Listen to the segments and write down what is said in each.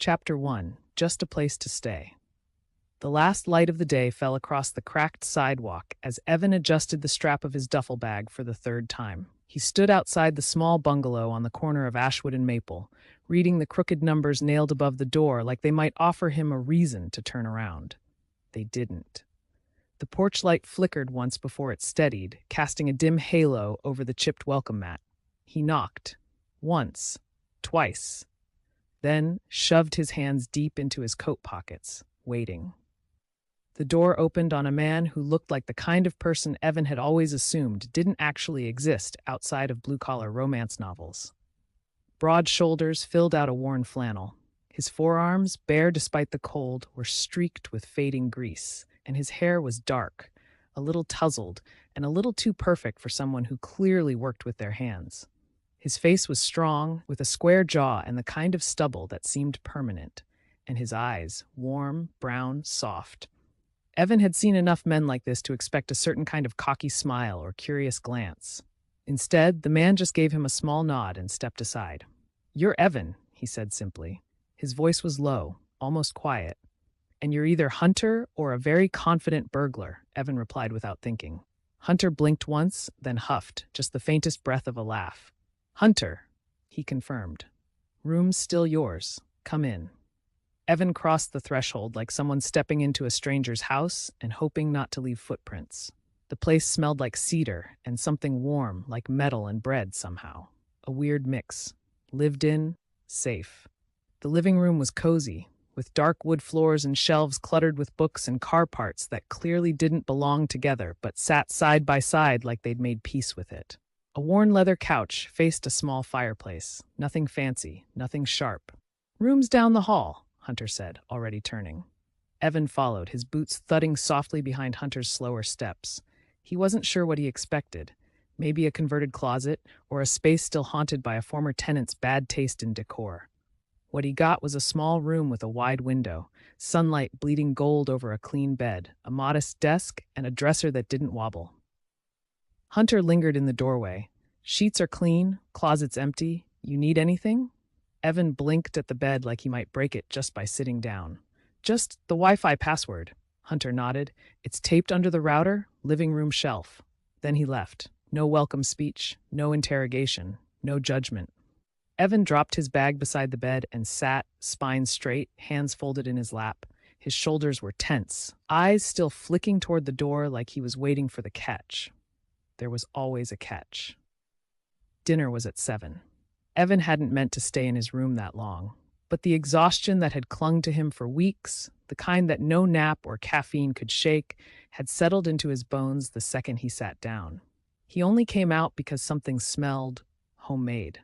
Chapter 1. Just a Place to Stay. The last light of the day fell across the cracked sidewalk as Evan adjusted the strap of his duffel bag for the third time. He stood outside the small bungalow on the corner of Ashwood and Maple, reading the crooked numbers nailed above the door like they might offer him a reason to turn around. They didn't. The porch light flickered once before it steadied, casting a dim halo over the chipped welcome mat. He knocked. Once. Twice. Then shoved his hands deep into his coat pockets, waiting. The door opened on a man who looked like the kind of person Evan had always assumed didn't actually exist outside of blue-collar romance novels. Broad shoulders filled out a worn flannel. His forearms, bare despite the cold, were streaked with fading grease, and his hair was dark, a little tousled, and a little too perfect for someone who clearly worked with their hands. His face was strong, with a square jaw and the kind of stubble that seemed permanent, and his eyes, warm, brown, soft. Evan had seen enough men like this to expect a certain kind of cocky smile or curious glance. Instead, the man just gave him a small nod and stepped aside. "You're Evan," he said simply. His voice was low, almost quiet. "And you're either Hunter or a very confident burglar," Evan replied without thinking. Hunter blinked once, then huffed, just the faintest breath of a laugh. "Hunter," he confirmed. "Room's still yours. Come in." Evan crossed the threshold like someone stepping into a stranger's house and hoping not to leave footprints. The place smelled like cedar and something warm like metal and bread somehow. A weird mix. Lived in, safe. The living room was cozy, with dark wood floors and shelves cluttered with books and car parts that clearly didn't belong together but sat side by side like they'd made peace with it. A worn leather couch faced a small fireplace. Nothing fancy, nothing sharp. "Room's down the hall," Hunter said, already turning. Evan followed, his boots thudding softly behind Hunter's slower steps. He wasn't sure what he expected. Maybe a converted closet, or a space still haunted by a former tenant's bad taste in decor. What he got was a small room with a wide window, sunlight bleeding gold over a clean bed, a modest desk, and a dresser that didn't wobble. Hunter lingered in the doorway. "Sheets are clean, closets empty. You need anything?" Evan blinked at the bed like he might break it just by sitting down. "Just the Wi-Fi password." Hunter nodded. "It's taped under the router, living room shelf." Then he left. No welcome speech, no interrogation, no judgment. Evan dropped his bag beside the bed and sat, spine straight, hands folded in his lap. His shoulders were tense, eyes still flicking toward the door like he was waiting for the catch. There was always a catch. Dinner was at 7. Evan hadn't meant to stay in his room that long, but the exhaustion that had clung to him for weeks, the kind that no nap or caffeine could shake, had settled into his bones the second he sat down. He only came out because something smelled homemade,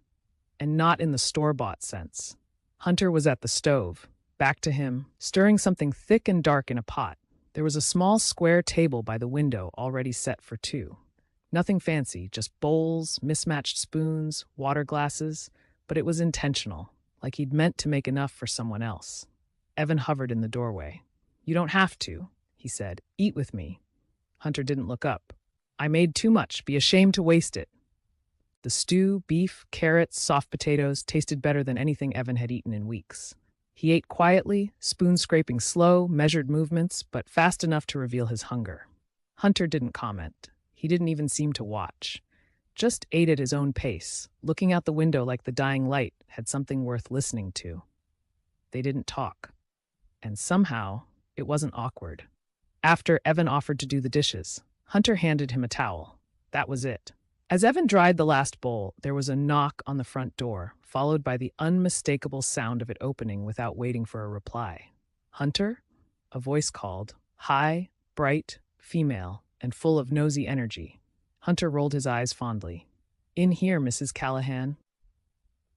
and not in the store-bought sense. Hunter was at the stove, back to him, stirring something thick and dark in a pot. There was a small square table by the window already set for two. Nothing fancy, just bowls, mismatched spoons, water glasses, but it was intentional, like he'd meant to make enough for someone else. Evan hovered in the doorway. "You don't have to," he said. "Eat with me." Hunter didn't look up. "I made too much. Be ashamed to waste it." The stew, beef, carrots, soft potatoes tasted better than anything Evan had eaten in weeks. He ate quietly, spoon scraping slow, measured movements, but fast enough to reveal his hunger. Hunter didn't comment. He didn't even seem to watch. Just ate at his own pace, looking out the window like the dying light had something worth listening to. They didn't talk. And somehow, it wasn't awkward. After Evan offered to do the dishes, Hunter handed him a towel. That was it. As Evan dried the last bowl, there was a knock on the front door, followed by the unmistakable sound of it opening without waiting for a reply. "Hunter?" A voice called, high, bright, female, and full of nosy energy. Hunter rolled his eyes fondly. "In here, Mrs. Callahan."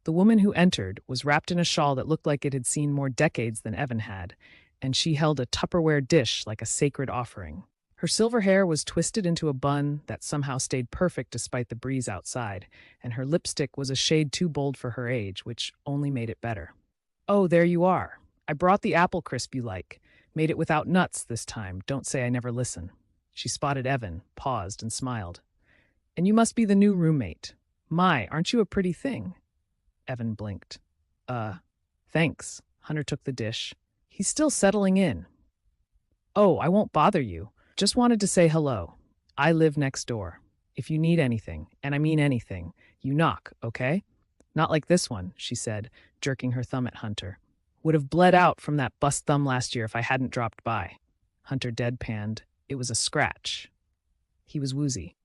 The woman who entered was wrapped in a shawl that looked like it had seen more decades than Evan had, and she held a Tupperware dish like a sacred offering. Her silver hair was twisted into a bun that somehow stayed perfect despite the breeze outside, and her lipstick was a shade too bold for her age, which only made it better. "Oh, there you are. I brought the apple crisp you like. Made it without nuts this time. Don't say I never listen." She spotted Evan, paused, and smiled. "And you must be the new roommate. My, aren't you a pretty thing?" Evan blinked. Thanks," Hunter took the dish. He's still settling in. Oh, I won't bother you. Just wanted to say hello. I live next door. If you need anything, and I mean anything, you knock, okay? Not like this one, she said, jerking her thumb at Hunter. Would have bled out from that bust thumb last year if I hadn't dropped by. Hunter deadpanned. It was a scratch. He was woozy.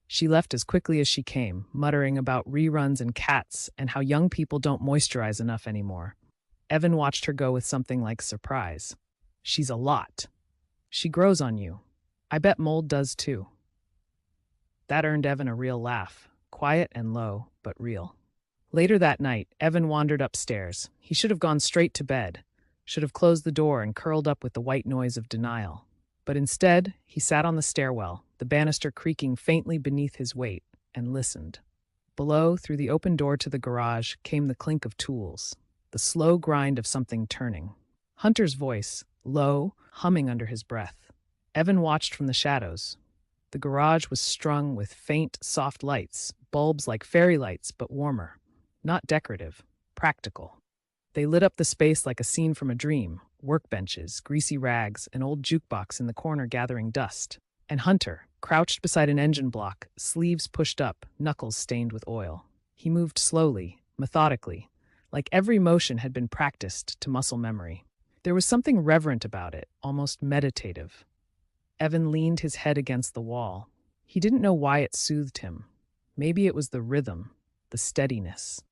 She left as quickly as she came, muttering about reruns and cats and how young people don't moisturize enough anymore. Evan watched her go with something like surprise. She's a lot. She grows on you. I bet mold does too. That earned Evan a real laugh, quiet and low, but real. Later that night, Evan wandered upstairs. He should have gone straight to bed, should have closed the door and curled up with the white noise of denial. But instead, he sat on the stairwell, the banister creaking faintly beneath his weight, and listened. Below, through the open door to the garage, came the clink of tools, the slow grind of something turning. Hunter's voice, low, humming under his breath. Evan watched from the shadows. The garage was strung with faint, soft lights, bulbs like fairy lights, but warmer. Not decorative, practical. They lit up the space like a scene from a dream, workbenches, greasy rags, an old jukebox in the corner gathering dust. And Hunter, crouched beside an engine block, sleeves pushed up, knuckles stained with oil. He moved slowly, methodically, like every motion had been practiced to muscle memory. There was something reverent about it, almost meditative. Evan leaned his head against the wall. He didn't know why it soothed him. Maybe it was the rhythm, the steadiness.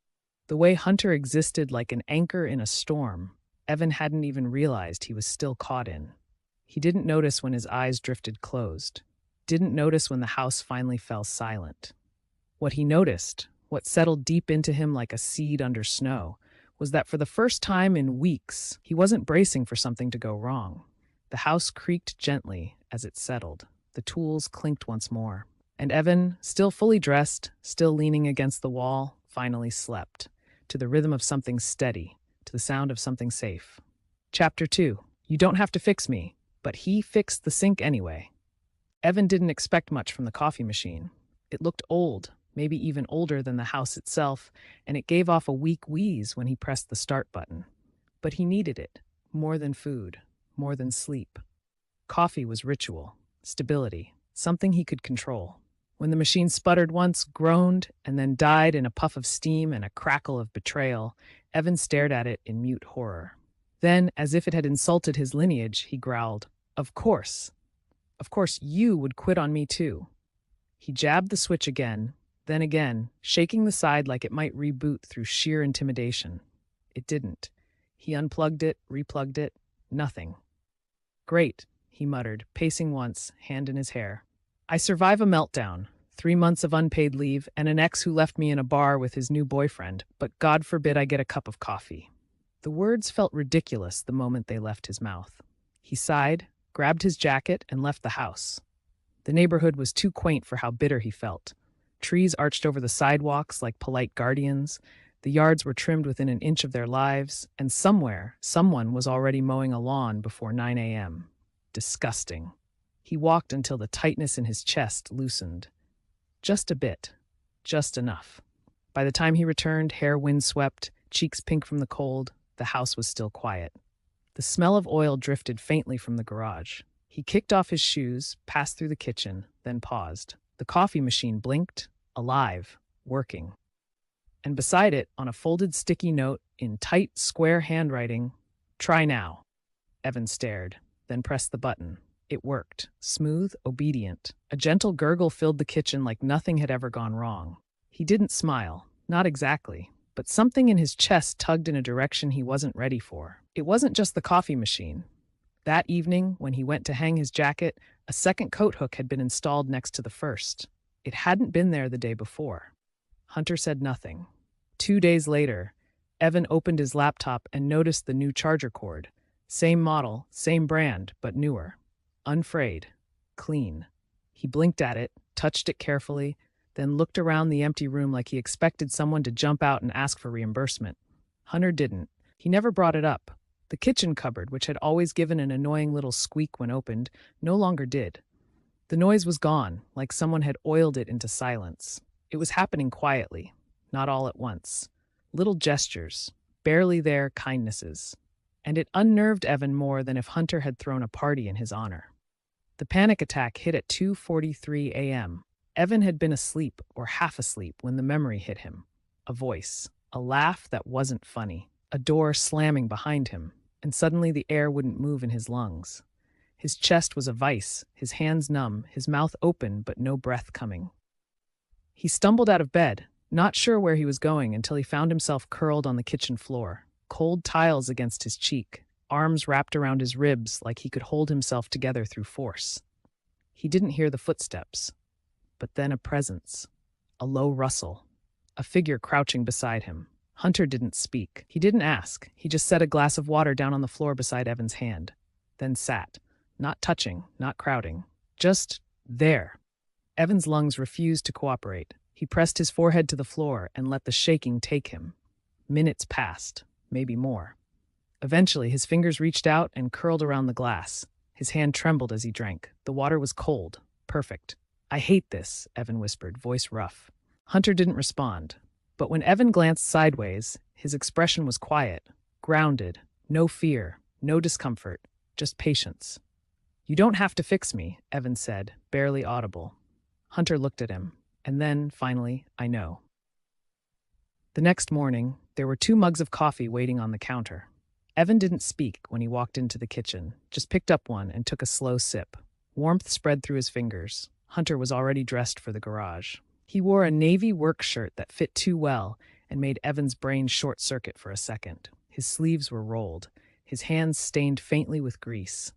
The way Hunter existed like an anchor in a storm, Evan hadn't even realized he was still caught in. He didn't notice when his eyes drifted closed. Didn't notice when the house finally fell silent. What he noticed, what settled deep into him like a seed under snow, was that for the first time in weeks, he wasn't bracing for something to go wrong. The house creaked gently as it settled. The tools clinked once more. And Evan, still fully dressed, still leaning against the wall, finally slept, to the rhythm of something steady, to the sound of something safe. Chapter 2. You don't have to fix me, but he fixed the sink anyway. Evan didn't expect much from the coffee machine. It looked old, maybe even older than the house itself, and it gave off a weak wheeze when he pressed the start button. But he needed it, more than food, more than sleep. Coffee was ritual, stability, something he could control. When the machine sputtered once, groaned, and then died in a puff of steam and a crackle of betrayal, Evan stared at it in mute horror. Then, as if it had insulted his lineage, he growled, Of course you would quit on me too." He jabbed the switch again, then again, shaking the side like it might reboot through sheer intimidation. It didn't. He unplugged it, replugged it, nothing. "Great," he muttered, pacing once, hand in his hair. "I survive a meltdown, 3 months of unpaid leave, and an ex who left me in a bar with his new boyfriend, but God forbid I get a cup of coffee." The words felt ridiculous the moment they left his mouth. He sighed, grabbed his jacket, and left the house. The neighborhood was too quaint for how bitter he felt. Trees arched over the sidewalks like polite guardians, the yards were trimmed within an inch of their lives, and somewhere, someone was already mowing a lawn before 9 a.m. Disgusting. He walked until the tightness in his chest loosened. Just a bit. Just enough. By the time he returned, hair windswept, cheeks pink from the cold, the house was still quiet. The smell of oil drifted faintly from the garage. He kicked off his shoes, passed through the kitchen, then paused. The coffee machine blinked, alive, working. And beside it, on a folded sticky note in tight, square handwriting, "Try now." Evan stared, then pressed the button. It worked, smooth, obedient. A gentle gurgle filled the kitchen like nothing had ever gone wrong. He didn't smile, not exactly, but something in his chest tugged in a direction he wasn't ready for. It wasn't just the coffee machine. That evening, when he went to hang his jacket, a second coat hook had been installed next to the first. It hadn't been there the day before. Hunter said nothing. 2 days later, Evan opened his laptop and noticed the new charger cord. Same model, same brand, but newer. Unfrayed. Clean. He blinked at it, touched it carefully, then looked around the empty room like he expected someone to jump out and ask for reimbursement. Hunter didn't. He never brought it up. The kitchen cupboard, which had always given an annoying little squeak when opened, no longer did. The noise was gone, like someone had oiled it into silence. It was happening quietly, not all at once. Little gestures. barely there kindnesses. And it unnerved Evan more than if Hunter had thrown a party in his honor. The panic attack hit at 2:43 a.m. Evan had been asleep or half asleep when the memory hit him. A voice, a laugh that wasn't funny, a door slamming behind him, and suddenly the air wouldn't move in his lungs. His chest was a vice, his hands numb, his mouth open but no breath coming. He stumbled out of bed, not sure where he was going until he found himself curled on the kitchen floor, cold tiles against his cheek, arms wrapped around his ribs like he could hold himself together through force. He didn't hear the footsteps, but then a presence, a low rustle, a figure crouching beside him. Hunter didn't speak. He didn't ask. He just set a glass of water down on the floor beside Evan's hand, then sat, not touching, not crowding, just there. Evan's lungs refused to cooperate. He pressed his forehead to the floor and let the shaking take him. Minutes passed, maybe more. Eventually, his fingers reached out and curled around the glass. His hand trembled as he drank. The water was cold, perfect. "I hate this," Evan whispered, voice rough. Hunter didn't respond, but when Evan glanced sideways, his expression was quiet, grounded, no fear, no discomfort, just patience. "You don't have to fix me," Evan said, barely audible. Hunter looked at him, and then, finally, "I know." The next morning, there were 2 mugs of coffee waiting on the counter. Evan didn't speak when he walked into the kitchen, just picked up one and took a slow sip. Warmth spread through his fingers. Hunter was already dressed for the garage. He wore a navy work shirt that fit too well and made Evan's brain short-circuit for a second. His sleeves were rolled, his hands stained faintly with grease.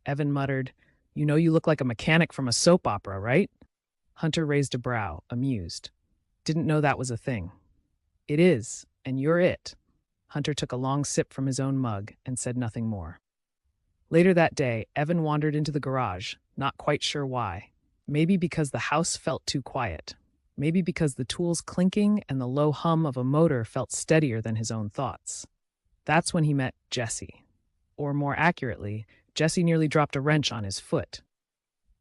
Evan muttered, "You know you look like a mechanic from a soap opera, right?" Hunter raised a brow, amused. "Didn't know that was a thing." "It is, and you're it." Hunter took a long sip from his own mug and said nothing more. Later that day, Evan wandered into the garage, not quite sure why. Maybe because the house felt too quiet. Maybe because the tools clinking and the low hum of a motor felt steadier than his own thoughts. That's when he met Jesse. Or more accurately, Jesse nearly dropped a wrench on his foot.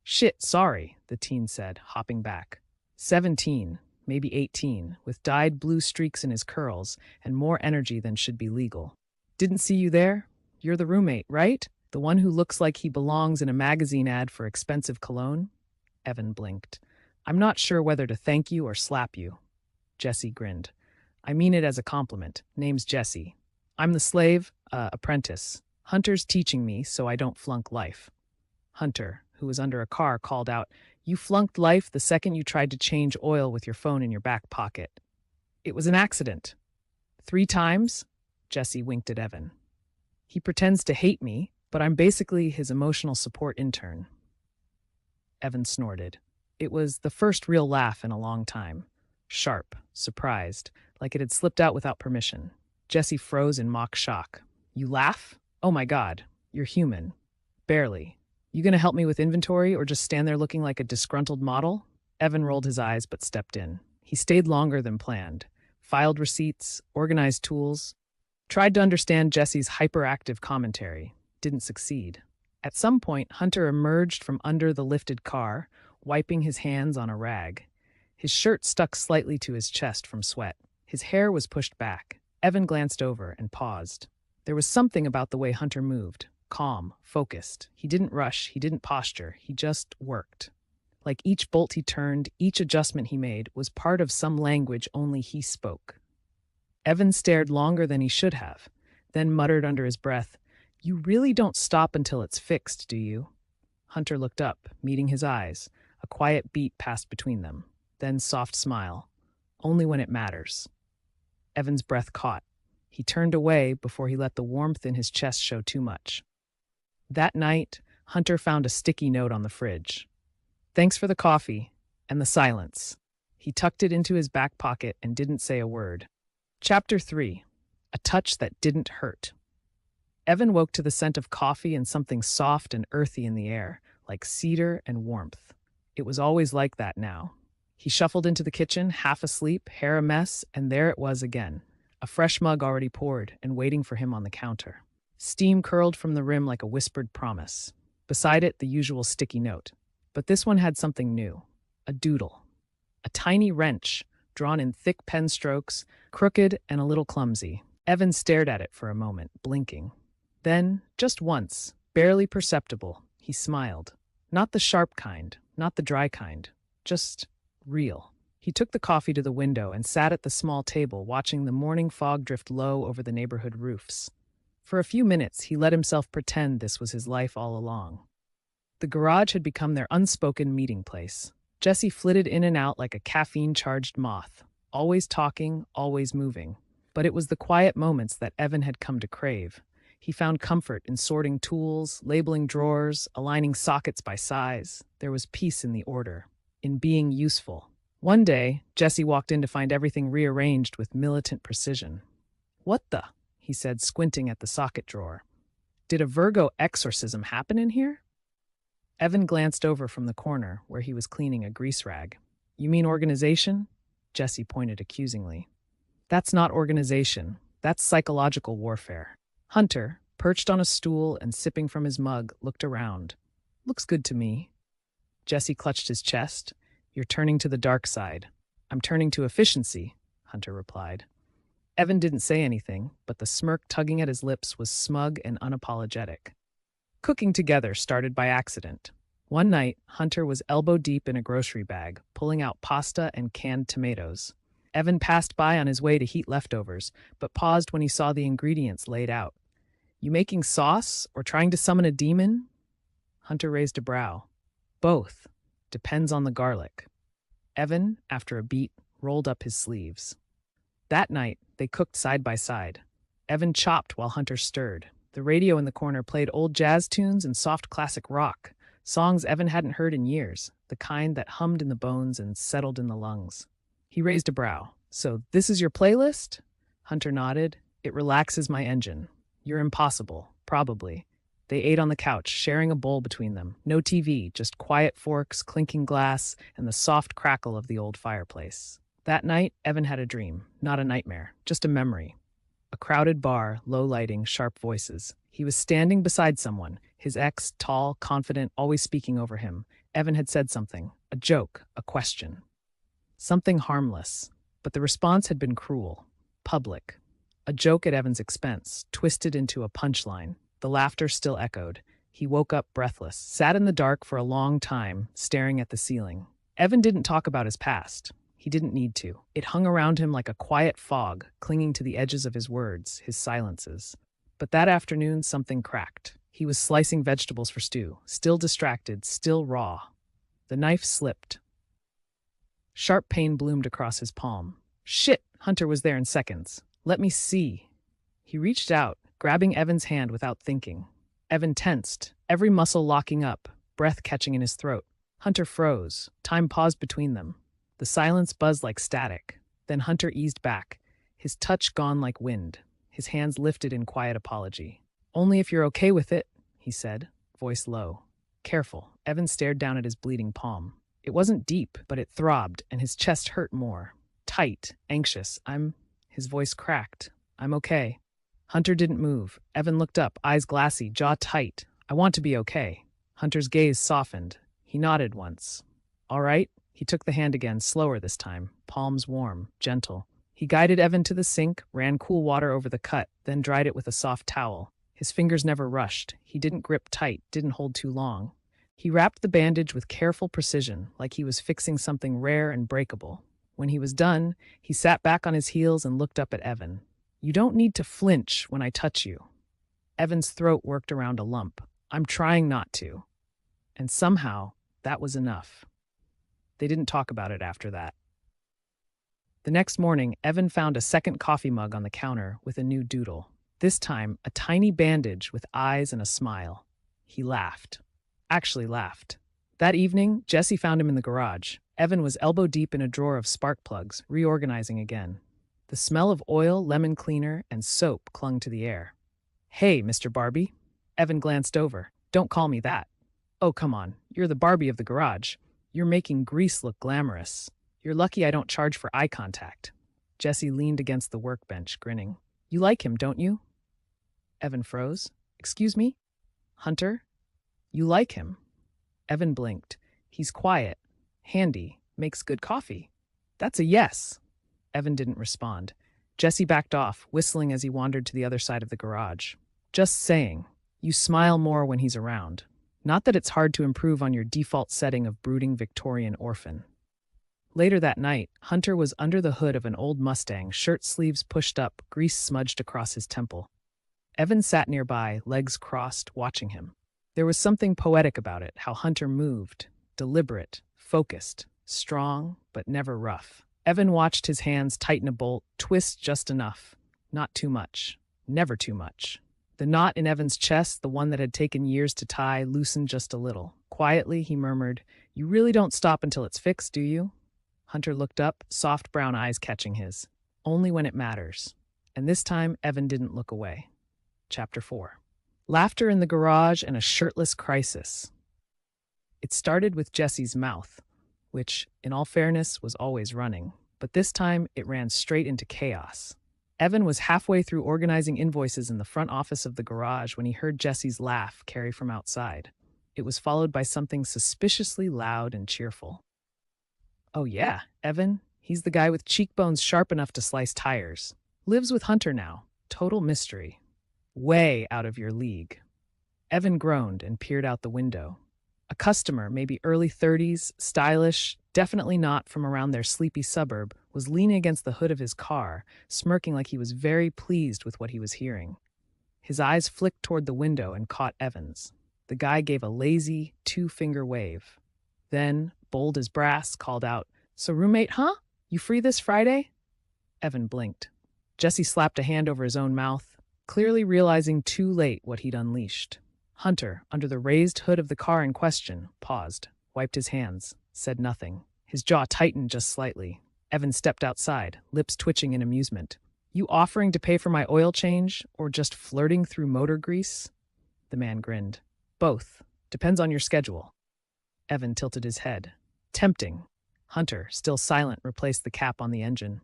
"Shit, sorry," the teen said, hopping back. 17, maybe 18, with dyed blue streaks in his curls and more energy than should be legal. "Didn't see you there? You're the roommate, right? The one who looks like he belongs in a magazine ad for expensive cologne?" Evan blinked. "I'm not sure whether to thank you or slap you." Jesse grinned. "I mean it as a compliment. Name's Jesse. I'm the slave, apprentice. Hunter's teaching me so I don't flunk life." Hunter, who was under a car, called out, "You flunked life the second you tried to change oil with your phone in your back pocket." "It was an accident." "3 times?" Jesse winked at Evan. "He pretends to hate me, but I'm basically his emotional support intern." Evan snorted. It was the first real laugh in a long time. Sharp, surprised, like it had slipped out without permission. Jesse froze in mock shock. "You laugh? Oh my God, you're human." "Barely. You gonna help me with inventory or just stand there looking like a disgruntled model?" Evan rolled his eyes but stepped in. He stayed longer than planned. Filed receipts, organized tools. Tried to understand Jesse's hyperactive commentary. Didn't succeed. At some point, Hunter emerged from under the lifted car, wiping his hands on a rag. His shirt stuck slightly to his chest from sweat. His hair was pushed back. Evan glanced over and paused. There was something about the way Hunter moved. Calm, focused. He didn't rush, he didn't posture, he just worked. Like each bolt he turned, each adjustment he made was part of some language only he spoke. Evan stared longer than he should have, then muttered under his breath, "You really don't stop until it's fixed, do you?" Hunter looked up, meeting his eyes. A quiet beat passed between them, then soft smile. "Only when it matters." Evan's breath caught. He turned away before he let the warmth in his chest show too much. That night, Hunter found a sticky note on the fridge. "Thanks for the coffee," and the silence. He tucked it into his back pocket and didn't say a word. Chapter 3. A touch that didn't hurt. Evan woke to the scent of coffee and something soft and earthy in the air, like cedar and warmth. It was always like that now. He shuffled into the kitchen, half asleep, hair a mess, and there it was again. A fresh mug already poured and waiting for him on the counter. Steam curled from the rim like a whispered promise. Beside it, the usual sticky note. But this one had something new. A doodle. A tiny wrench, drawn in thick pen strokes, crooked and a little clumsy. Evan stared at it for a moment, blinking. Then, just once, barely perceptible, he smiled. Not the sharp kind, not the dry kind, just real. He took the coffee to the window and sat at the small table watching the morning fog drift low over the neighborhood roofs. For a few minutes, he let himself pretend this was his life all along. The garage had become their unspoken meeting place. Jesse flitted in and out like a caffeine-charged moth, always talking, always moving. But it was the quiet moments that Evan had come to crave. He found comfort in sorting tools, labeling drawers, aligning sockets by size. There was peace in the order, in being useful. One day, Jesse walked in to find everything rearranged with militant precision. "What the?" he said, squinting at the socket drawer. "Did a Virgo exorcism happen in here?" Evan glanced over from the corner where he was cleaning a grease rag. "You mean organization?" Jesse pointed accusingly. "That's not organization. That's psychological warfare." Hunter, perched on a stool and sipping from his mug, looked around. "Looks good to me." Jesse clutched his chest. "You're turning to the dark side." "I'm turning to efficiency," Hunter replied. Evan didn't say anything, but the smirk tugging at his lips was smug and unapologetic. Cooking together started by accident. One night, Hunter was elbow-deep in a grocery bag, pulling out pasta and canned tomatoes. Evan passed by on his way to heat leftovers, but paused when he saw the ingredients laid out. "You making sauce or trying to summon a demon?" Hunter raised a brow. "Both. Depends on the garlic." Evan, after a beat, rolled up his sleeves. That night, they cooked side by side. Evan chopped while Hunter stirred. The radio in the corner played old jazz tunes and soft classic rock, songs Evan hadn't heard in years, the kind that hummed in the bones and settled in the lungs. He raised a brow. "So this is your playlist?" Hunter nodded. "It relaxes my engine. You're impossible, probably." They ate on the couch, sharing a bowl between them. No TV, just quiet forks, clinking glass, and the soft crackle of the old fireplace. That night, Evan had a dream, not a nightmare, just a memory. A crowded bar, low lighting, sharp voices. He was standing beside someone, his ex, tall, confident, always speaking over him. Evan had said something, a joke, a question. Something harmless, but the response had been cruel, public. A joke at Evan's expense, twisted into a punchline. The laughter still echoed. He woke up breathless, sat in the dark for a long time, staring at the ceiling. Evan didn't talk about his past. He didn't need to. It hung around him like a quiet fog, clinging to the edges of his words, his silences. But that afternoon, something cracked. He was slicing vegetables for stew, still distracted, still raw. The knife slipped. Sharp pain bloomed across his palm. "Shit!" Hunter was there in seconds. "Let me see." He reached out, grabbing Evan's hand without thinking. Evan tensed, every muscle locking up, breath catching in his throat. Hunter froze. Time paused between them. The silence buzzed like static. Then Hunter eased back, his touch gone like wind, his hands lifted in quiet apology. "Only if you're okay with it," he said, voice low. "Careful." Evan stared down at his bleeding palm. It wasn't deep, but it throbbed, and his chest hurt more. Tight, anxious. His voice cracked. "I'm okay." Hunter didn't move. Evan looked up, eyes glassy, jaw tight. "I want to be okay." Hunter's gaze softened. He nodded once. "All right?" He took the hand again, slower this time, palms warm, gentle. He guided Evan to the sink, ran cool water over the cut, then dried it with a soft towel. His fingers never rushed. He didn't grip tight, didn't hold too long. He wrapped the bandage with careful precision, like he was fixing something rare and breakable. When he was done, he sat back on his heels and looked up at Evan. "You don't need to flinch when I touch you." Evan's throat worked around a lump. "I'm trying not to." And somehow, that was enough. They didn't talk about it after that. The next morning, Evan found a second coffee mug on the counter with a new doodle. This time, a tiny bandage with eyes and a smile. He laughed. Actually laughed. That evening, Jesse found him in the garage. Evan was elbow-deep in a drawer of spark plugs, reorganizing again. The smell of oil, lemon cleaner, and soap clung to the air. "Hey, Mr. Barbie." Evan glanced over. "Don't call me that." "Oh, come on. You're the Barbie of the garage. You're making grease look glamorous. You're lucky I don't charge for eye contact." Jesse leaned against the workbench, grinning. "You like him, don't you?" Evan froze. "Excuse me?" "Hunter? You like him?" Evan blinked. "He's quiet, handy, makes good coffee." "That's a yes." Evan didn't respond. Jesse backed off, whistling as he wandered to the other side of the garage. Just saying, you smile more when he's around. Not that it's hard to improve on your default setting of brooding Victorian orphan. Later that night, Hunter was under the hood of an old Mustang, shirt sleeves pushed up, grease smudged across his temple. Evan sat nearby, legs crossed, watching him. There was something poetic about it, how Hunter moved, deliberate, focused, strong, but never rough. Evan watched his hands tighten a bolt, twist just enough. Not too much. Never too much. The knot in Evan's chest, the one that had taken years to tie, loosened just a little. Quietly, he murmured, "You really don't stop until it's fixed, do you?" Hunter looked up, soft brown eyes catching his. Only when it matters. And this time, Evan didn't look away. Chapter 4. Laughter in the garage and a shirtless crisis. It started with Jesse's mouth, which, in all fairness, was always running. But this time, it ran straight into chaos. Evan was halfway through organizing invoices in the front office of the garage when he heard Jesse's laugh carry from outside. It was followed by something suspiciously loud and cheerful. "Oh yeah, Evan. He's the guy with cheekbones sharp enough to slice tires. Lives with Hunter now. Total mystery. Way out of your league." Evan groaned and peered out the window. A customer, maybe early 30s, stylish, definitely not from around their sleepy suburb, was leaning against the hood of his car, smirking like he was very pleased with what he was hearing. His eyes flicked toward the window and caught Evan's. The guy gave a lazy, two-finger wave. Then, bold as brass, called out, "So roommate, huh? You free this Friday?" Evan blinked. Jesse slapped a hand over his own mouth, clearly realizing too late what he'd unleashed. Hunter, under the raised hood of the car in question, paused, wiped his hands, said nothing. His jaw tightened just slightly. Evan stepped outside, lips twitching in amusement. "You offering to pay for my oil change, or just flirting through motor grease?" The man grinned. "Both. Depends on your schedule." Evan tilted his head. Tempting. Hunter, still silent, replaced the cap on the engine.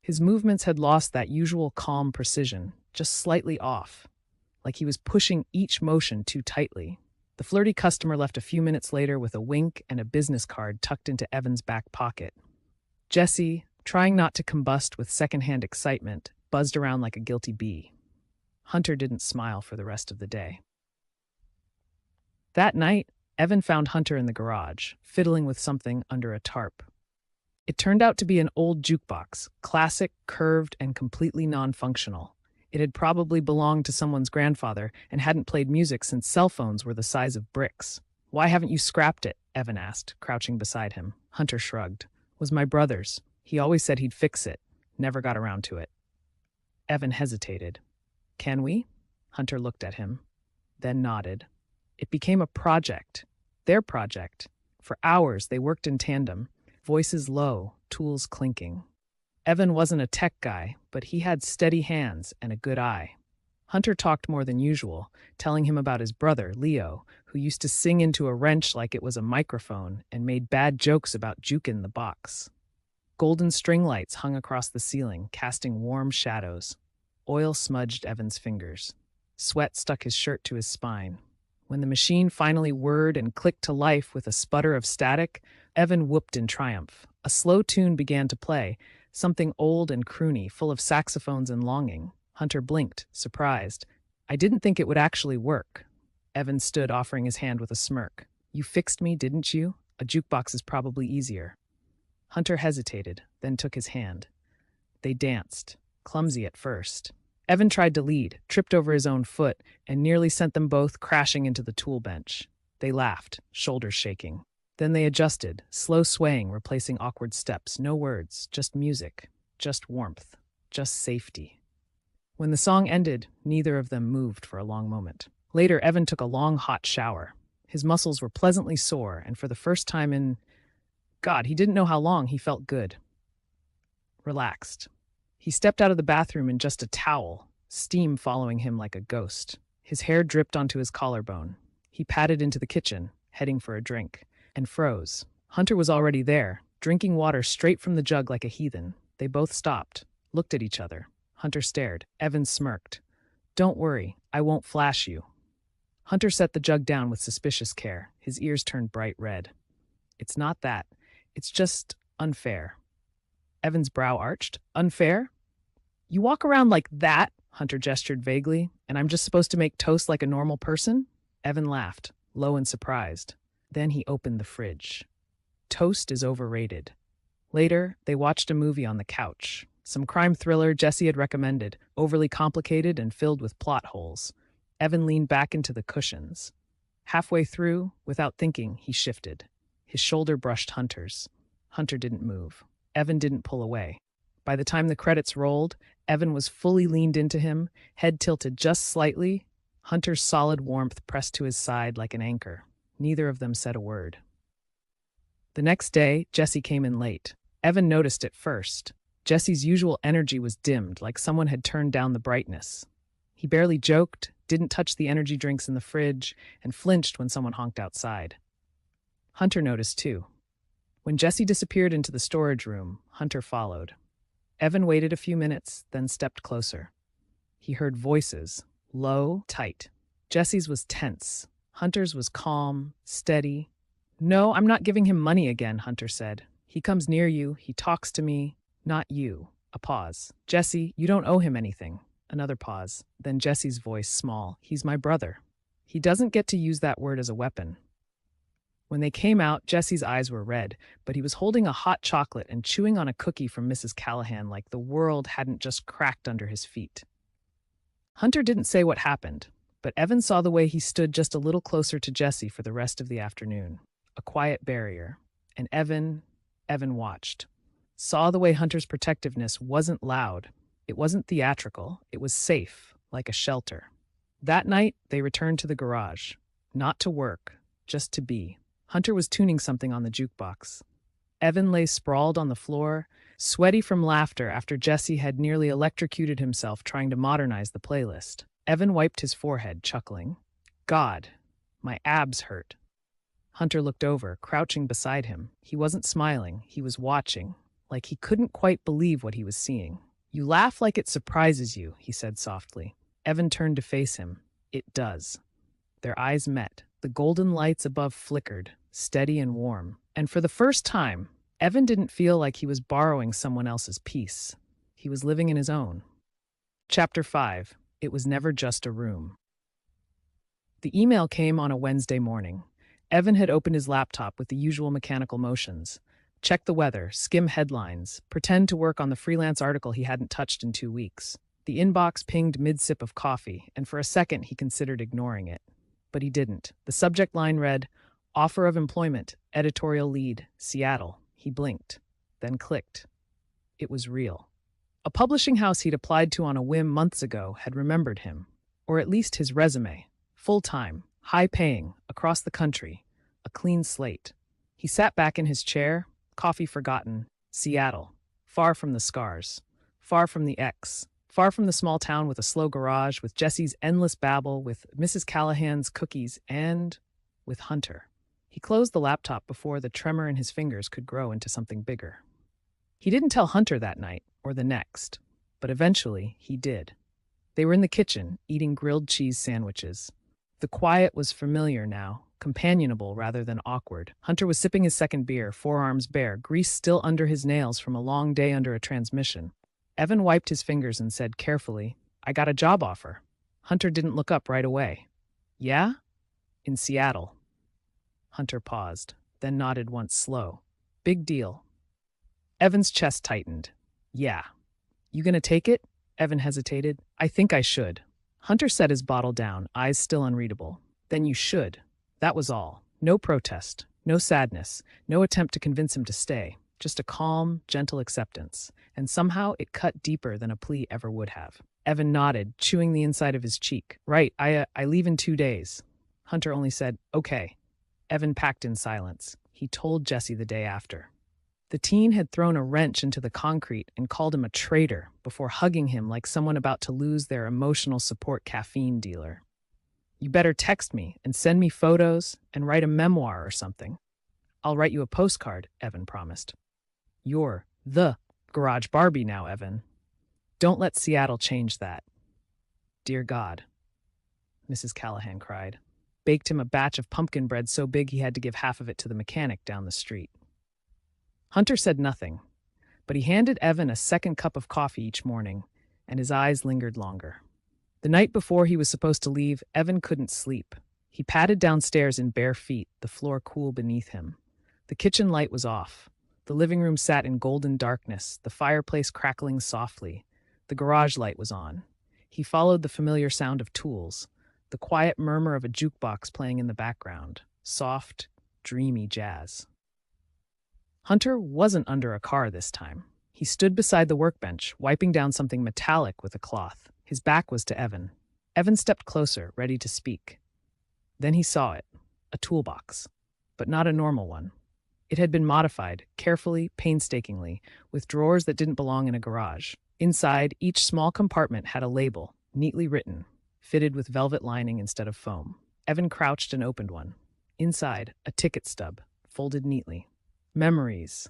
His movements had lost that usual calm precision, just slightly off, like he was pushing each motion too tightly. The flirty customer left a few minutes later with a wink and a business card tucked into Evan's back pocket. Jesse, trying not to combust with secondhand excitement, buzzed around like a guilty bee. Hunter didn't smile for the rest of the day. That night, Evan found Hunter in the garage, fiddling with something under a tarp. It turned out to be an old jukebox, classic, curved, and completely non-functional. It had probably belonged to someone's grandfather and hadn't played music since cell phones were the size of bricks. "Why haven't you scrapped it?" Evan asked, crouching beside him. Hunter shrugged. "Was my brother's. He always said he'd fix it. Never got around to it." Evan hesitated. "Can we?" Hunter looked at him, then nodded. It became a project. Their project. For hours, they worked in tandem, voices low, tools clinking. Evan wasn't a tech guy, but he had steady hands and a good eye. Hunter talked more than usual, telling him about his brother, Leo, who used to sing into a wrench like it was a microphone and made bad jokes about juking the box. Golden string lights hung across the ceiling, casting warm shadows. Oil smudged Evan's fingers. Sweat stuck his shirt to his spine. When the machine finally whirred and clicked to life with a sputter of static, Evan whooped in triumph. A slow tune began to play, something old and croony, full of saxophones and longing. Hunter blinked, surprised. "I didn't think it would actually work." Evan stood, offering his hand with a smirk. "You fixed me, didn't you? A jukebox is probably easier." Hunter hesitated, then took his hand. They danced, clumsy at first. Evan tried to lead, tripped over his own foot, and nearly sent them both crashing into the tool bench. They laughed, shoulders shaking. Then they adjusted, slow swaying, replacing awkward steps. No words, just music, just warmth, just safety. When the song ended, neither of them moved for a long moment. Later, Evan took a long, hot shower. His muscles were pleasantly sore, and for the first time in... God, he didn't know how long, he felt good. Relaxed. He stepped out of the bathroom in just a towel, steam following him like a ghost. His hair dripped onto his collarbone. He padded into the kitchen, heading for a drink, and froze. Hunter was already there, drinking water straight from the jug like a heathen. They both stopped, looked at each other. Hunter stared. Evan smirked. "Don't worry, I won't flash you." Hunter set the jug down with suspicious care. His ears turned bright red. "It's not that. It's just unfair." Evan's brow arched. "Unfair?" You walk around like that, Hunter gestured vaguely, and I'm just supposed to make toast like a normal person? Evan laughed, low and surprised. Then he opened the fridge. Toast is overrated. Later, they watched a movie on the couch. Some crime thriller Jesse had recommended, overly complicated and filled with plot holes. Evan leaned back into the cushions. Halfway through, without thinking, he shifted. His shoulder brushed Hunter's. Hunter didn't move. Evan didn't pull away. By the time the credits rolled, Evan was fully leaned into him, head tilted just slightly. Hunter's solid warmth pressed to his side like an anchor. Neither of them said a word. The next day, Jesse came in late. Evan noticed it first. Jesse's usual energy was dimmed, like someone had turned down the brightness. He barely joked, didn't touch the energy drinks in the fridge, and flinched when someone honked outside. Hunter noticed too. When Jesse disappeared into the storage room, Hunter followed. Evan waited a few minutes, then stepped closer. He heard voices, low, tight. Jesse's was tense. Hunter's was calm, steady. "No, I'm not giving him money again," Hunter said. "He comes near you, he talks to me, not you." A pause. "Jesse, you don't owe him anything." Another pause. Then Jesse's voice, small. "He's my brother. He doesn't get to use that word as a weapon." When they came out, Jesse's eyes were red, but he was holding a hot chocolate and chewing on a cookie from Mrs. Callahan like the world hadn't just cracked under his feet. Hunter didn't say what happened, but Evan saw the way he stood just a little closer to Jesse for the rest of the afternoon. A quiet barrier. And Evan watched. Saw the way Hunter's protectiveness wasn't loud. It wasn't theatrical. It was safe, like a shelter. That night, they returned to the garage. Not to work, just to be. Hunter was tuning something on the jukebox. Evan lay sprawled on the floor, sweaty from laughter after Jesse had nearly electrocuted himself trying to modernize the playlist. Evan wiped his forehead, chuckling. "God, my abs hurt." Hunter looked over, crouching beside him. He wasn't smiling, he was watching, like he couldn't quite believe what he was seeing. "You laugh like it surprises you," he said softly. Evan turned to face him. "It does." Their eyes met. The golden lights above flickered, steady and warm. And for the first time, Evan didn't feel like he was borrowing someone else's peace. He was living in his own. Chapter 5. It was never just a room. The email came on a Wednesday morning. Evan had opened his laptop with the usual mechanical motions. Check the weather, skim headlines, pretend to work on the freelance article he hadn't touched in 2 weeks. The inbox pinged mid-sip of coffee, and for a second he considered ignoring it. But he didn't. The subject line read, "Offer of employment, editorial lead, Seattle." He blinked, then clicked. It was real. A publishing house he'd applied to on a whim months ago had remembered him, or at least his resume. Full-time, high-paying, across the country, a clean slate. He sat back in his chair, coffee forgotten. Seattle, far from the scars, far from the ex, far from the small town with a slow garage, with Jesse's endless babble, with Mrs. Callahan's cookies, and with Hunter. He closed the laptop before the tremor in his fingers could grow into something bigger. He didn't tell Hunter that night, or the next, but eventually he did. They were in the kitchen, eating grilled cheese sandwiches. The quiet was familiar now, companionable rather than awkward. Hunter was sipping his second beer, forearms bare, grease still under his nails from a long day under a transmission. Evan wiped his fingers and said carefully, "I got a job offer." Hunter didn't look up right away. "Yeah?" "In Seattle." Hunter paused, then nodded once slow. "Big deal." Evan's chest tightened. "Yeah." "You gonna take it?" Evan hesitated. "I think I should." Hunter set his bottle down, eyes still unreadable. "Then you should." That was all. No protest, no sadness, no attempt to convince him to stay. Just a calm, gentle acceptance. And somehow it cut deeper than a plea ever would have. Evan nodded, chewing the inside of his cheek. "Right, I leave in 2 days." Hunter only said, "Okay." Evan packed in silence. He told Jesse the day after. The teen had thrown a wrench into the concrete and called him a traitor before hugging him like someone about to lose their emotional support caffeine dealer. "You better text me and send me photos and write a memoir or something." "I'll write you a postcard," Evan promised. "You're the Garage Barbie now, Evan. Don't let Seattle change that." "Dear God," Mrs. Callahan cried. Baked him a batch of pumpkin bread so big he had to give half of it to the mechanic down the street. Hunter said nothing, but he handed Evan a second cup of coffee each morning, and his eyes lingered longer. The night before he was supposed to leave, Evan couldn't sleep. He padded downstairs in bare feet, the floor cool beneath him. The kitchen light was off. The living room sat in golden darkness, the fireplace crackling softly. The garage light was on. He followed the familiar sound of tools, the quiet murmur of a jukebox playing in the background, soft, dreamy jazz. Hunter wasn't under a car this time. He stood beside the workbench, wiping down something metallic with a cloth. His back was to Evan. Evan stepped closer, ready to speak. Then he saw it, a toolbox, but not a normal one. It had been modified, carefully, painstakingly, with drawers that didn't belong in a garage. Inside, each small compartment had a label, neatly written, fitted with velvet lining instead of foam. Evan crouched and opened one. Inside, a ticket stub, folded neatly. Memories.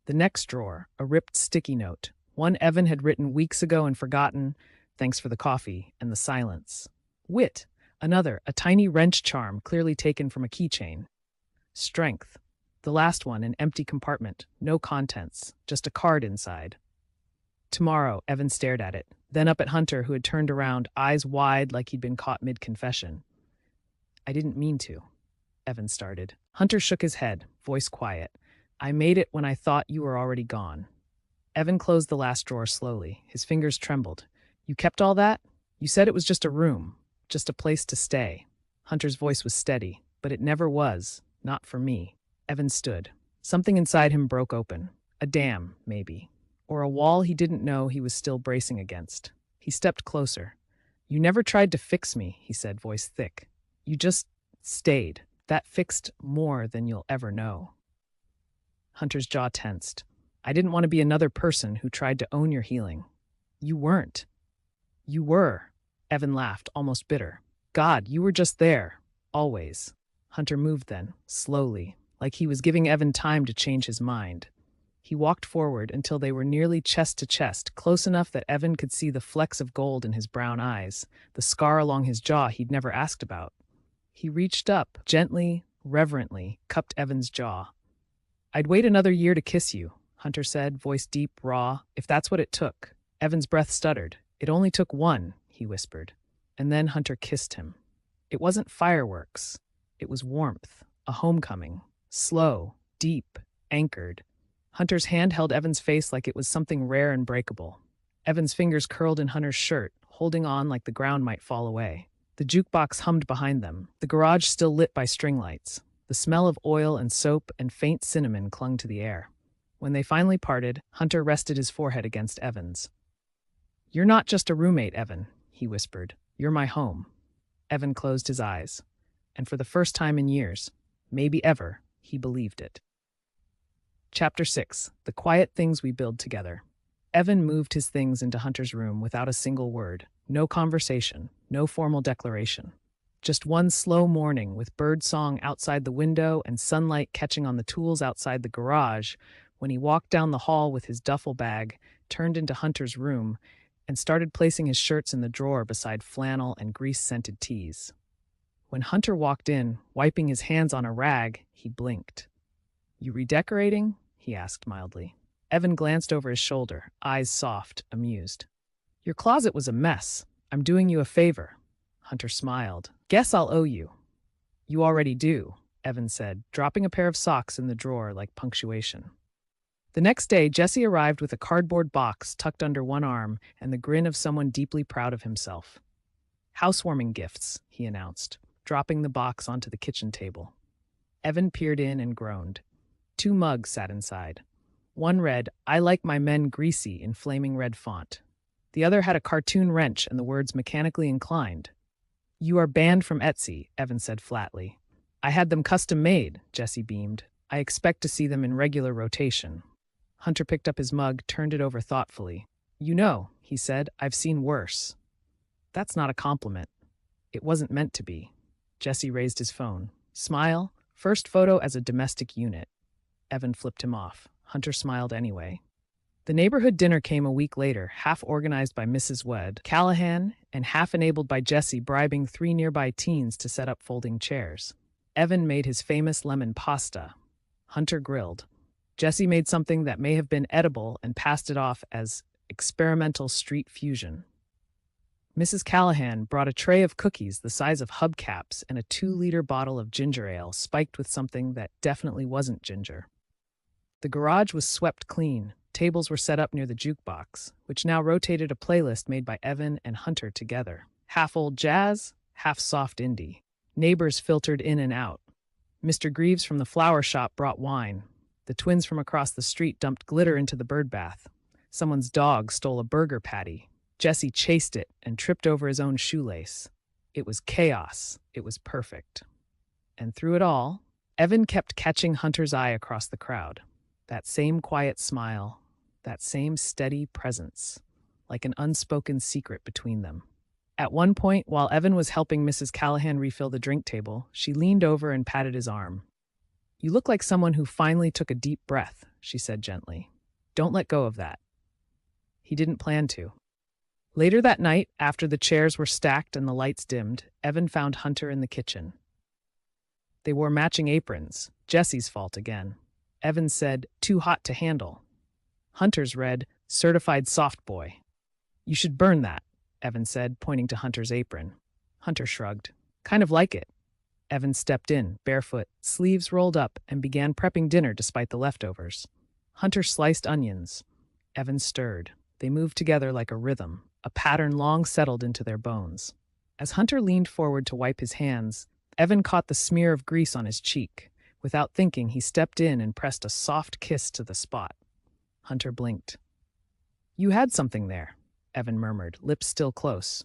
The next drawer, a ripped sticky note, one Evan had written weeks ago and forgotten, thanks for the coffee and the silence. Wit. Another, a tiny wrench charm clearly taken from a keychain. Strength. The last one, an empty compartment, no contents, just a card inside. Tomorrow, Evan stared at it, then up at Hunter, who had turned around, eyes wide like he'd been caught mid-confession. I didn't mean to, Evan started. Hunter shook his head, voice quiet. I made it when I thought you were already gone. Evan closed the last drawer slowly. His fingers trembled. You kept all that? You said it was just a room, just a place to stay. Hunter's voice was steady, but it never was, not for me. Evan stood. Something inside him broke open. A dam, maybe. Or a wall he didn't know he was still bracing against. He stepped closer. You never tried to fix me, he said, voice thick. You just stayed. That fixed more than you'll ever know. Hunter's jaw tensed. I didn't want to be another person who tried to own your healing. You weren't. You were. Evan laughed, almost bitter. God, you were just there. Always. Hunter moved then, slowly, like he was giving Evan time to change his mind. He walked forward until they were nearly chest to chest, close enough that Evan could see the flecks of gold in his brown eyes, the scar along his jaw he'd never asked about. He reached up, gently, reverently, cupped Evan's jaw. I'd wait another year to kiss you, Hunter said, voice deep, raw, if that's what it took. Evan's breath stuttered. It only took one, he whispered. And then Hunter kissed him. It wasn't fireworks. It was warmth, a homecoming. Slow, deep, anchored. Hunter's hand held Evan's face like it was something rare and breakable. Evan's fingers curled in Hunter's shirt, holding on like the ground might fall away. The jukebox hummed behind them, the garage still lit by string lights. The smell of oil and soap and faint cinnamon clung to the air. When they finally parted, Hunter rested his forehead against Evan's. You're not just a roommate, Evan, he whispered. You're my home. Evan closed his eyes. And for the first time in years, maybe ever, he believed it. Chapter 6. The Quiet Things We Build Together. Evan moved his things into Hunter's room without a single word. No conversation, no formal declaration. Just one slow morning with birdsong outside the window and sunlight catching on the tools outside the garage when he walked down the hall with his duffel bag, turned into Hunter's room, and started placing his shirts in the drawer beside flannel and grease-scented tees. When Hunter walked in, wiping his hands on a rag, he blinked. You redecorating? He asked mildly. Evan glanced over his shoulder, eyes soft, amused. Your closet was a mess. I'm doing you a favor. Hunter smiled. Guess I'll owe you. You already do, Evan said, dropping a pair of socks in the drawer like punctuation. The next day, Jesse arrived with a cardboard box tucked under one arm and the grin of someone deeply proud of himself. Housewarming gifts, he announced, dropping the box onto the kitchen table. Evan peered in and groaned. 2 mugs sat inside. One read, I like my men greasy in flaming red font. The other had a cartoon wrench and the words mechanically inclined. You are banned from Etsy, Evan said flatly. I had them custom made, Jesse beamed. I expect to see them in regular rotation. Hunter picked up his mug, turned it over thoughtfully. You know, he said, I've seen worse. That's not a compliment. It wasn't meant to be. Jesse raised his phone. Smile, first photo as a domestic unit. Evan flipped him off. Hunter smiled anyway. The neighborhood dinner came a week later, half organized by Mrs. Wedd, Callahan, and half enabled by Jesse bribing 3 nearby teens to set up folding chairs. Evan made his famous lemon pasta. Hunter grilled. Jesse made something that may have been edible and passed it off as experimental street fusion. Mrs. Callahan brought a tray of cookies the size of hubcaps and a 2-liter bottle of ginger ale spiked with something that definitely wasn't ginger. The garage was swept clean. Tables were set up near the jukebox, which now rotated a playlist made by Evan and Hunter together. Half old jazz, half soft indie. Neighbors filtered in and out. Mr. Greaves from the flower shop brought wine. The twins from across the street dumped glitter into the birdbath. Someone's dog stole a burger patty. Jesse chased it and tripped over his own shoelace. It was chaos. It was perfect. And through it all, Evan kept catching Hunter's eye across the crowd. That same quiet smile, that same steady presence, like an unspoken secret between them. At one point, while Evan was helping Mrs. Callahan refill the drink table, she leaned over and patted his arm. "You look like someone who finally took a deep breath," she said gently. "Don't let go of that." He didn't plan to. Later that night, after the chairs were stacked and the lights dimmed, Evan found Hunter in the kitchen. They wore matching aprons. Jesse's fault again. Evan said, "Too hot to handle." Hunter's read, "Certified soft boy." "You should burn that," Evan said, pointing to Hunter's apron. Hunter shrugged. "Kind of like it." Evan stepped in, barefoot, sleeves rolled up, and began prepping dinner despite the leftovers. Hunter sliced onions. Evan stirred. They moved together like a rhythm, a pattern long settled into their bones. As Hunter leaned forward to wipe his hands, Evan caught the smear of grease on his cheek. Without thinking, he stepped in and pressed a soft kiss to the spot. Hunter blinked. "You had something there," Evan murmured, lips still close.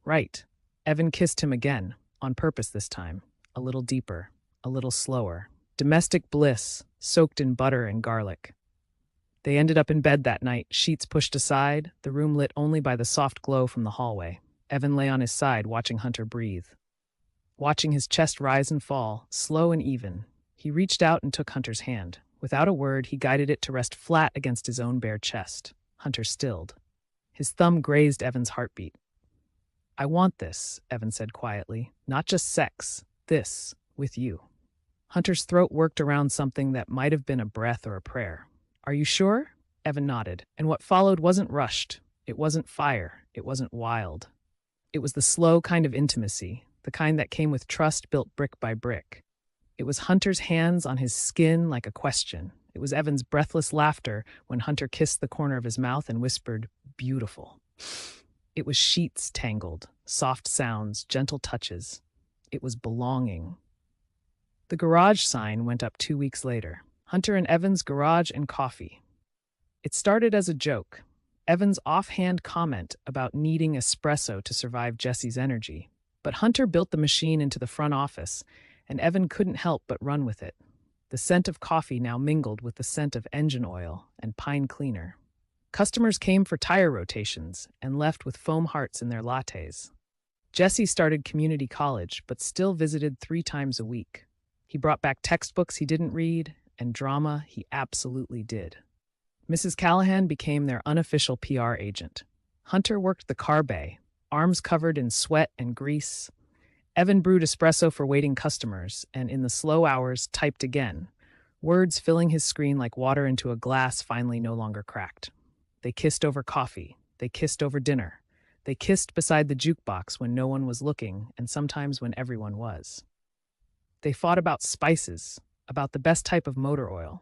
"Right." Evan kissed him again, on purpose this time, a little deeper, a little slower. Domestic bliss, soaked in butter and garlic. They ended up in bed that night, sheets pushed aside, the room lit only by the soft glow from the hallway. Evan lay on his side, watching Hunter breathe. Watching his chest rise and fall, slow and even. He reached out and took Hunter's hand. Without a word, he guided it to rest flat against his own bare chest. Hunter stilled. His thumb grazed Evan's heartbeat. "I want this," Evan said quietly. "Not just sex. This, with you." Hunter's throat worked around something that might have been a breath or a prayer. "Are you sure?" Evan nodded, and what followed wasn't rushed. It wasn't fire. It wasn't wild. It was the slow kind of intimacy, the kind that came with trust built brick by brick. It was Hunter's hands on his skin like a question. It was Evan's breathless laughter when Hunter kissed the corner of his mouth and whispered, "Beautiful." It was sheets tangled, soft sounds, gentle touches. It was belonging. The garage sign went up 2 weeks later. Hunter and Evan's Garage and Coffee. It started as a joke. Evan's offhand comment about needing espresso to survive Jesse's energy. But Hunter built the machine into the front office, and Evan couldn't help but run with it. The scent of coffee now mingled with the scent of engine oil and pine cleaner. Customers came for tire rotations and left with foam hearts in their lattes. Jesse started community college, but still visited 3 times a week. He brought back textbooks he didn't read, and drama he absolutely did. Mrs. Callahan became their unofficial PR agent. Hunter worked the car bay, arms covered in sweat and grease. Evan brewed espresso for waiting customers, and in the slow hours typed again, words filling his screen like water into a glass finally no longer cracked. They kissed over coffee. They kissed over dinner. They kissed beside the jukebox when no one was looking, and sometimes when everyone was. They fought about spices, about the best type of motor oil,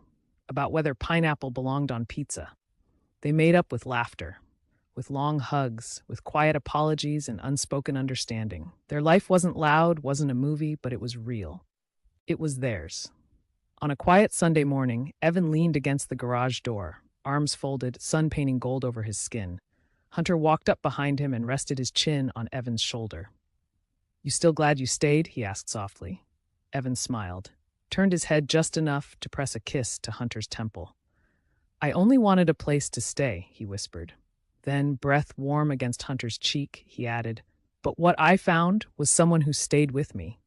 about whether pineapple belonged on pizza. They made up with laughter, with long hugs, with quiet apologies and unspoken understanding. Their life wasn't loud, wasn't a movie, but it was real. It was theirs. On a quiet Sunday morning, Evan leaned against the garage door, arms folded, sun painting gold over his skin. Hunter walked up behind him and rested his chin on Evan's shoulder. "You still glad you stayed?" he asked softly. Evan smiled, turned his head just enough to press a kiss to Hunter's temple. "I only wanted a place to stay," he whispered. Then, breath warm against Hunter's cheek, he added, "But what I found was someone who stayed with me.